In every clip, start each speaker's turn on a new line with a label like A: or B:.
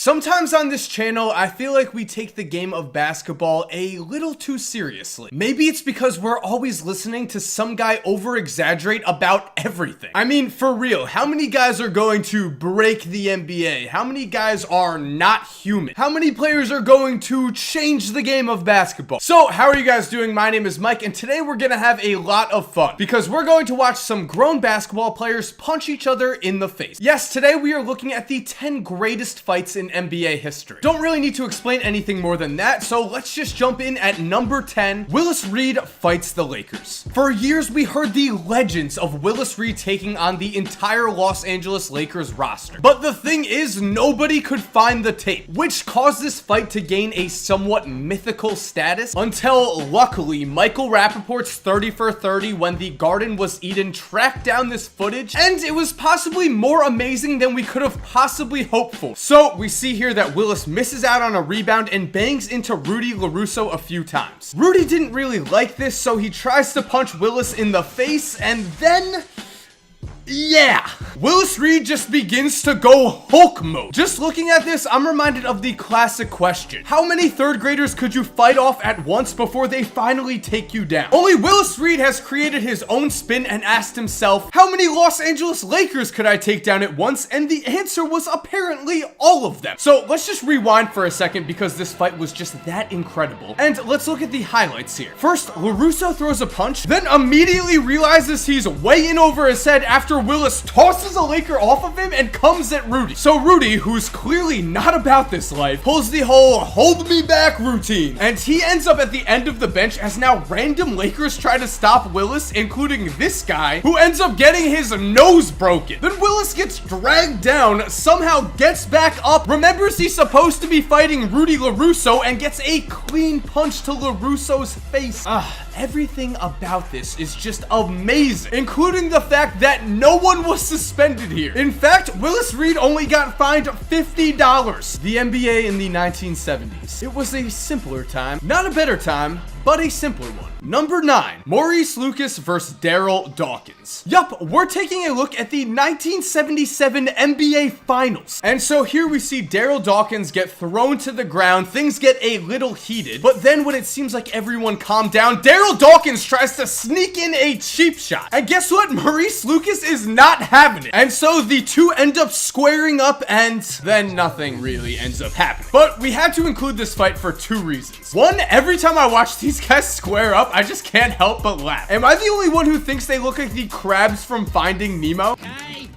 A: Sometimes on this channel, I feel like we take the game of basketball a little too seriously. Maybe it's because we're always listening to some guy over-exaggerate about everything. I mean, for real, how many guys are going to break the NBA? How many guys are not human? How many players are going to change the game of basketball? So, how are you guys doing? My name is Mike, and today we're gonna have a lot of fun because we're going to watch some grown basketball players punch each other in the face. Yes, today we are looking at the 10 greatest fights in NBA history. Don't really need to explain anything more than that, so let's just jump in at number 10. Willis Reed fights the Lakers. For years, we heard the legends of Willis Reed taking on the entire Los Angeles Lakers roster. But the thing is, nobody could find the tape, which caused this fight to gain a somewhat mythical status until, luckily, Michael Rappaport's 30 for 30 when the Garden was Eden tracked down this footage, and it was possibly more amazing than we could have possibly hoped for. So, we see here that Willis misses out on a rebound and bangs into Rudy LaRusso a few times. Rudy didn't really like this, so he tries to punch Willis in the face, and then... yeah, Willis Reed just begins to go Hulk mode. Just looking at this, I'm reminded of the classic question. How many third graders could you fight off at once before they finally take you down? Only Willis Reed has created his own spin and asked himself, how many Los Angeles Lakers could I take down at once? And the answer was apparently all of them. So let's just rewind for a second because this fight was just that incredible. And let's look at the highlights here. First, LaRusso throws a punch, then immediately realizes he's way in over his head after Willis tosses a Laker off of him and comes at Rudy. So Rudy, who's clearly not about this life, pulls the whole hold me back routine. And he ends up at the end of the bench as now random Lakers try to stop Willis, including this guy, who ends up getting his nose broken. Then Willis gets dragged down, somehow gets back up, remembers he's supposed to be fighting Rudy LaRusso, and gets a clean punch to LaRusso's face. Everything about this is just amazing, including the fact that no one was suspended here. In fact, Willis Reed only got fined $50. The NBA in the 1970s. It was a simpler time, not a better time, but a simpler one. Number 9, Maurice Lucas versus Darryl Dawkins. Yup, we're taking a look at the 1977 NBA Finals. And so here we see Darryl Dawkins get thrown to the ground, things get a little heated, but then when it seems like everyone calmed down, Darryl Dawkins tries to sneak in a cheap shot. And guess what? Maurice Lucas is not having it. And so the two end up squaring up, and then nothing really ends up happening. But we had to include this fight for two reasons. One, every time I watch these guys square up, I just can't help but laugh. Am I the only one who thinks they look like the crabs from Finding Nemo?
B: Hey,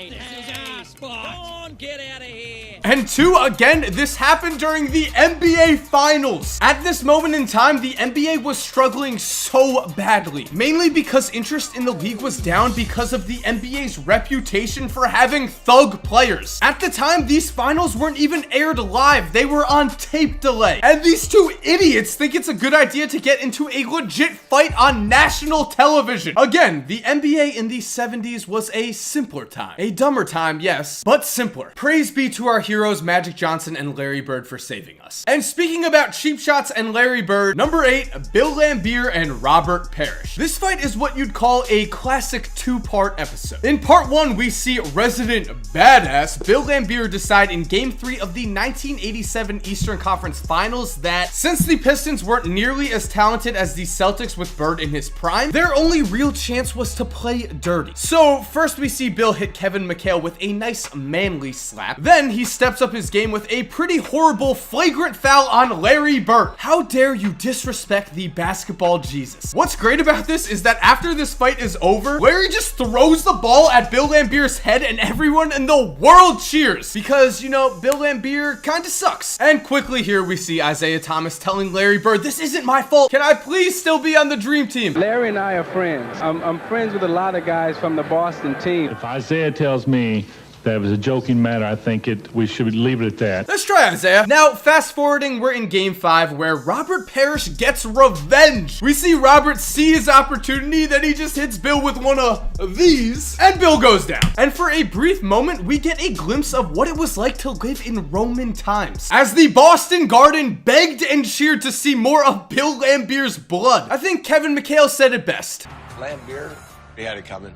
B: this is our spot. Go on, get out of here.
A: And two, again, this happened during the NBA Finals. At this moment in time, the NBA was struggling so badly, mainly because interest in the league was down because of the NBA's reputation for having thug players. At the time, these finals weren't even aired live. They were on tape delay. And these two idiots think it's a good idea to get into a legit fight on national television. Again, the NBA in the 70s was a simpler time. A dumber time, yes, but simpler. Praise be to our heroes Magic Johnson and Larry Bird for saving us. And speaking about cheap shots and Larry Bird, number 8, Bill Laimbeer and Robert Parrish. This fight is what you'd call a classic two-part episode. In part 1, we see resident badass Bill Laimbeer decide in game 3 of the 1987 Eastern Conference Finals that since the Pistons weren't nearly as talented as the Celtics with Bird in his prime, their only real chance was to play dirty. So first we see Bill hit Kevin McHale with a nice manly slap. Then he steps up his game with a pretty horrible flagrant foul on Larry Bird. How dare you disrespect the basketball Jesus? What's great about this is that after this fight is over, Larry just throws the ball at Bill Laimbeer's head and everyone in the world cheers because, you know, Bill Laimbeer kinda sucks. And quickly here we see Isaiah Thomas telling Larry Bird, this isn't my fault. Can I please still be on the dream team?
C: Larry and I are friends. I'm friends with a lot of guys from the Boston team.
D: If Isaiah tells me that it was a joking matter, I think we should leave it at that.
A: Let's try Isaiah. Now, fast forwarding, we're in game 5 where Robert Parrish gets revenge. We see Robert see his opportunity, then he just hits Bill with one of these, and Bill goes down. And for a brief moment, we get a glimpse of what it was like to live in Roman times, as the Boston Garden begged and cheered to see more of Bill Laimbeer's blood. I think Kevin McHale said it best.
E: Laimbeer, he had it coming.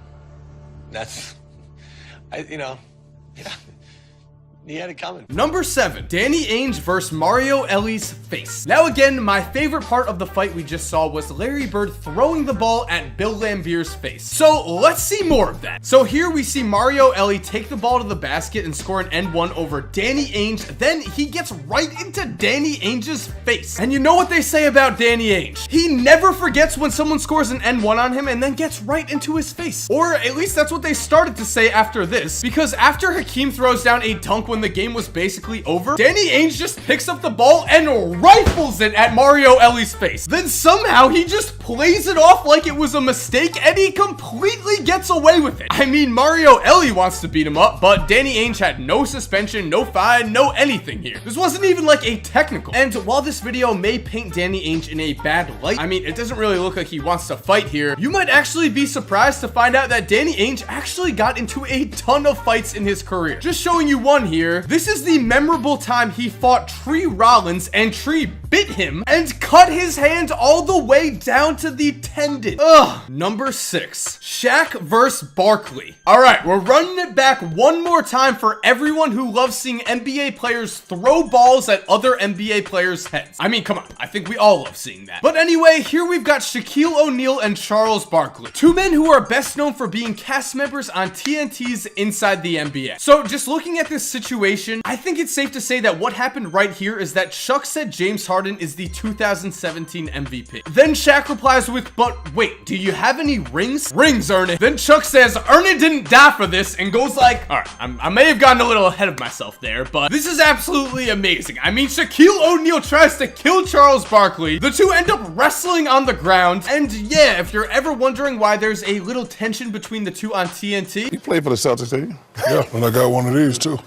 E: That's, yeah. He had it coming.
A: Number 7, Danny Ainge versus Mario Ellie's face. Now again, my favorite part of the fight we just saw was Larry Bird throwing the ball at Bill Laimbeer's face. So let's see more of that. So here we see Mario Ellie take the ball to the basket and score an N1 over Danny Ainge. Then he gets right into Danny Ainge's face. And you know what they say about Danny Ainge? He never forgets when someone scores an N1 on him and then gets right into his face. Or at least that's what they started to say after this, because after Hakeem throws down a dunk when the game was basically over, Danny Ainge just picks up the ball and rifles it at Mario Ellie's face. Then somehow he just plays it off like it was a mistake and he completely gets away with it. I mean, Mario Ellie wants to beat him up, but Danny Ainge had no suspension, no fine, no anything here. This wasn't even like a technical. And while this video may paint Danny Ainge in a bad light, I mean, it doesn't really look like he wants to fight here. You might actually be surprised to find out that Danny Ainge actually got into a ton of fights in his career. Just showing you one here. This is the memorable time he fought Tree Rollins and Tree bit him and cut his hand all the way down to the tendon. Ugh. Number 6, Shaq versus Barkley. All right, we're running it back one more time for everyone who loves seeing NBA players throw balls at other NBA players' heads. I mean, come on, I think we all love seeing that. But anyway, here we've got Shaquille O'Neal and Charles Barkley, two men who are best known for being cast members on TNT's Inside the NBA. So just looking at this situation, I think it's safe to say that what happened right here is that Chuck said James Harden is the 2017 MVP. Then Shaq replies with, but wait, do you have any rings? Rings, Ernest. Then Chuck says, Ernest didn't die for this, and goes like, all right, I may have gotten a little ahead of myself there, but this is absolutely amazing. I mean, Shaquille O'Neal tries to kill Charles Barkley. The two end up wrestling on the ground. And yeah, if you're ever wondering why there's a little tension between the two on TNT.
F: You played for the Celtics, did you?
G: Yeah, and I got one of these too.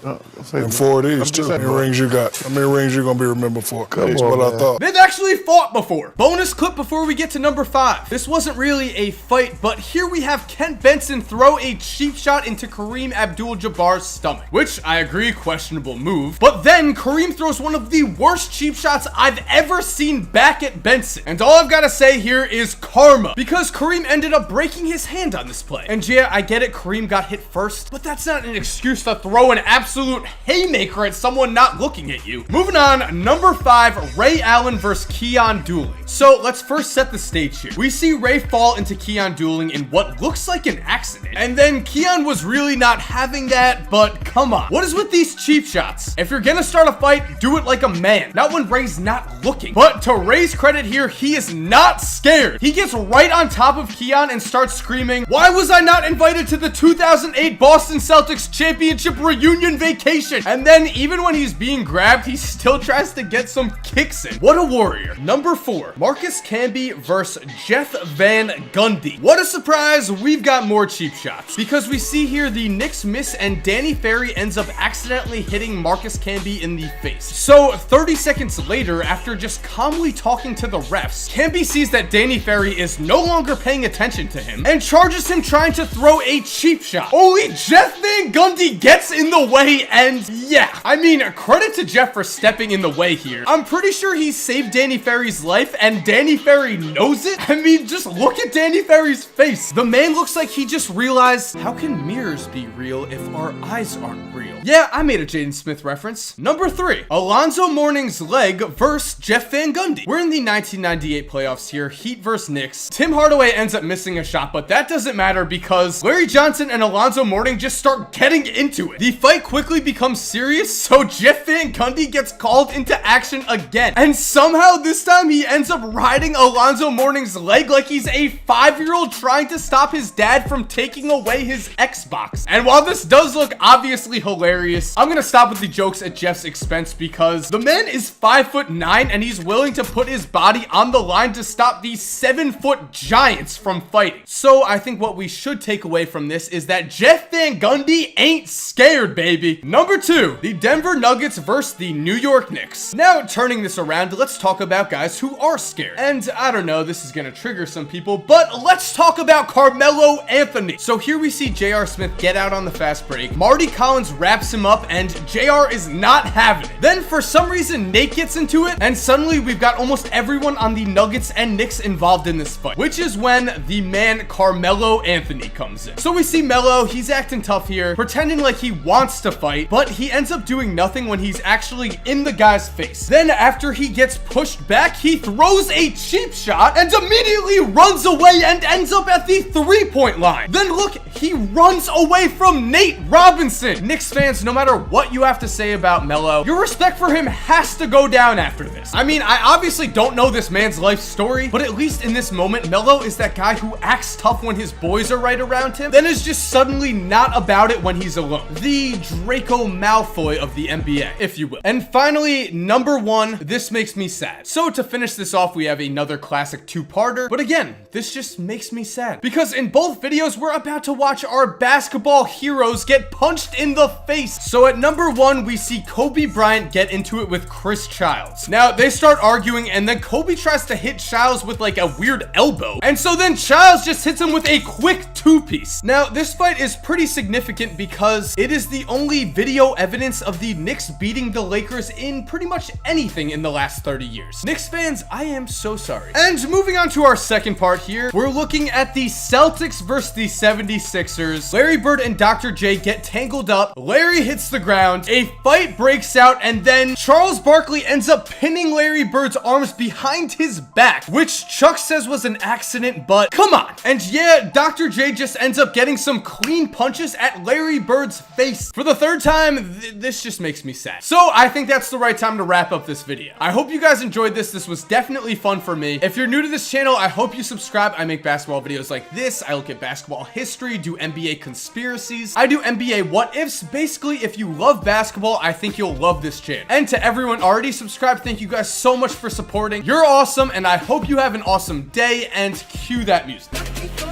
G: And 4 of these too. How many rings you got? How many rings you gonna be remembered for? That's what I thought.
A: They've actually fought before. Bonus clip before we get to number 5. This wasn't really a fight, but here we have Kent Benson throw a cheap shot into Kareem Abdul-Jabbar's stomach, which I agree, questionable move. But then Kareem throws one of the worst cheap shots I've ever seen back at Benson. And all I've got to say here is karma, because Kareem ended up breaking his hand on this play. And yeah, I get it, Kareem got hit first, but that's not an excuse to throw an absolute haymaker at someone not looking at you. Moving on, number 5, Ray Allen versus Keon Dooling. So let's first set the stage here. We see Ray fall into Keon Dooling in what looks like an accident. And then Keon was really not having that, but come on. What is with these cheap shots? If you're gonna start a fight, do it like a man, not when Ray's not looking. But to Ray's credit here, he is not scared. He gets right on top of Keon and starts screaming, why was I not invited to the 2008 Boston Celtics championship reunion vacation? And then even when he's being grabbed, he still tries to get some kicks in. What a warrior. Number 4, Marcus Camby versus Jeff Van Gundy. What a surprise, we've got more cheap shots, because we see here the Knicks miss and Danny Ferry ends up accidentally hitting Marcus Camby in the face. So 30 seconds later, after just calmly talking to the refs, Camby sees that Danny Ferry is no longer paying attention to him and charges him trying to throw a cheap shot. Only Jeff Van Gundy gets in the way, and yeah, I mean, credit to Jeff for stepping in the way here. I'm pretty sure he saved Danny Ferry's life and Danny Ferry knows it. I mean, just look at Danny Ferry's face. The man looks like he just realized, how can mirrors be real if our eyes aren't real? Yeah, I made a Jaden Smith reference. Number 3, Alonzo Mourning's leg versus Jeff Van Gundy. We're in the 1998 playoffs here, Heat versus Knicks. Tim Hardaway ends up missing a shot, but that doesn't matter because Larry Johnson and Alonzo Mourning just start getting into it. The fight quickly becomes serious, so Jeff Van Gundy gets called into action again. And somehow this time he ends up riding Alonzo Mourning's leg like he's a 5-year-old trying to stop his dad from taking away his Xbox. And while this does look obviously hilarious, I'm gonna stop with the jokes at Jeff's expense because the man is 5'9" and he's willing to put his body on the line to stop these 7-foot giants from fighting. So I think what we should take away from this is that Jeff Van Gundy ain't scared, baby. Number 2, the Denver Nuggets versus the New York Knicks. Now turning this around, let's talk about guys who are scared. And I don't know, this is gonna trigger some people, but let's talk about Carmelo Anthony. So here we see J.R. Smith get out on the fast break. Marty Collins wraps wraps him up, and JR is not having it. Then for some reason, Nate gets into it, and suddenly we've got almost everyone on the Nuggets and Knicks involved in this fight, which is when the man Carmelo Anthony comes in. So we see Melo, he's acting tough here, pretending like he wants to fight, but he ends up doing nothing when he's actually in the guy's face. Then after he gets pushed back, he throws a cheap shot and immediately runs away and ends up at the 3-point line. Then look, he runs away from Nate Robinson. Knicks fans, no matter what you have to say about Melo, your respect for him has to go down after this. I mean, I obviously don't know this man's life story, but at least in this moment, Melo is that guy who acts tough when his boys are right around him, then is just suddenly not about it when he's alone. The Draco Malfoy of the NBA, if you will. And finally, number 1, this makes me sad. So to finish this off, we have another classic two-parter, but again, this just makes me sad because in both videos, we're about to watch our basketball heroes get punched in the face. So at number 1, we see Kobe Bryant get into it with Chris Childs. Now, they start arguing, and then Kobe tries to hit Childs with like a weird elbow, and so then Childs just hits him with a quick 2-piece. Now, this fight is pretty significant because it is the only video evidence of the Knicks beating the Lakers in pretty much anything in the last 30 years. Knicks fans, I am so sorry. And moving on to our second part here, we're looking at the Celtics versus the 76ers. Larry Bird and Dr. J get tangled up. Larry hits the ground. A fight breaks out, and then Charles Barkley ends up pinning Larry Bird's arms behind his back, which Chuck says was an accident, but come on. And yeah, Dr. J just ends up getting some clean punches at Larry Bird's face. For the third time, this just makes me sad. So I think that's the right time to wrap up this video. I hope you guys enjoyed this. This was definitely fun for me. If you're new to this channel, I hope you subscribe. I make basketball videos like this. I look at basketball history, do NBA conspiracies. I do NBA what ifs. Basically, if you love basketball, I think you'll love this channel. And to everyone already subscribed, thank you guys so much for supporting. You're awesome, and I hope you have an awesome day, and cue that music.